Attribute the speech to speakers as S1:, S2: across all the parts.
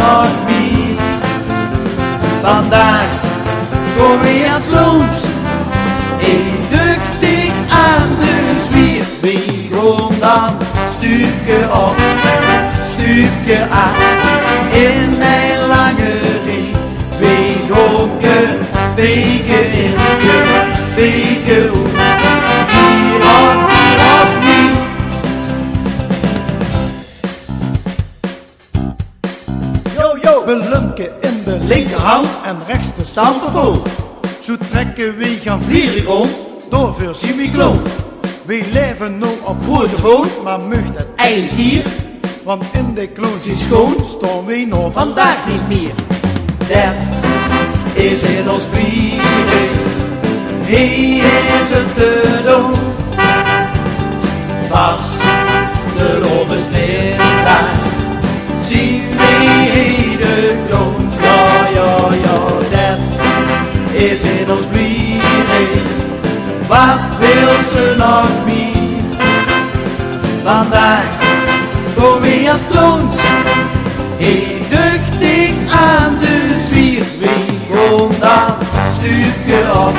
S1: nog meer. Vandaag kom je als clowns, duchtig aan de zwier. We gaan dan stukken op, stukken aan, in mijn lange ring. We gaan vegen in, vegen om, hier op niet.
S2: We lunken in de linkerhand en rechts de stampen voor. Zo trekken we gaan vliegen rond, door voor Simicloon. We leven nu op grote voet, maar mocht het eigenlijk hier. Want in de kloon zit schoon, staan we nog vandaag niet meer.
S1: Dat is in ons bier, hier is het te doen. Pas de lovers dinsdag, zien we de kroon. Ja, dat is in ons bier, wat wil ze nog meer? Vandaag kom we als clowns, duchtig aan de zwier. We gaan dan stukken op,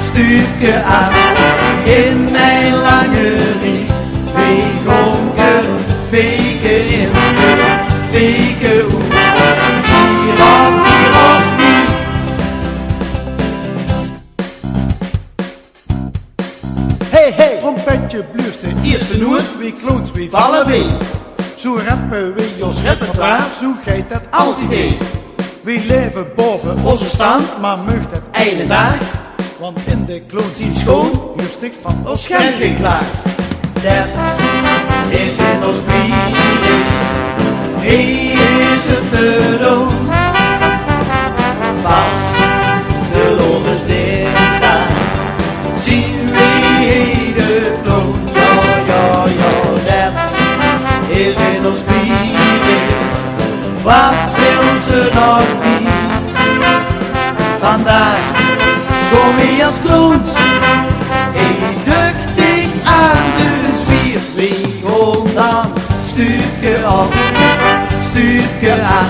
S1: stukken aan, in mijn lange ring. We gaan vegen in, vegen om, hier op niet.
S2: Hey, trompetje bluust de eerste noot, we clowns we vallen mee. Zo rappen we ons repertoire, zo gaat het altijd heen. We leven boven onze stand, maar mocht het einde dag. Want in de kloon zien schoon, rustig van ons schenken klaar.
S1: Dat is in ons bier, hier is het te doen. Pas de lovers dinsdag, zien we de kloon. Ja, dat is in ons bier, wat wil ze nog meer? Vandaag kom je als clowns, duchtig aan de zwier. We gaan dan stukken op, stukken aan,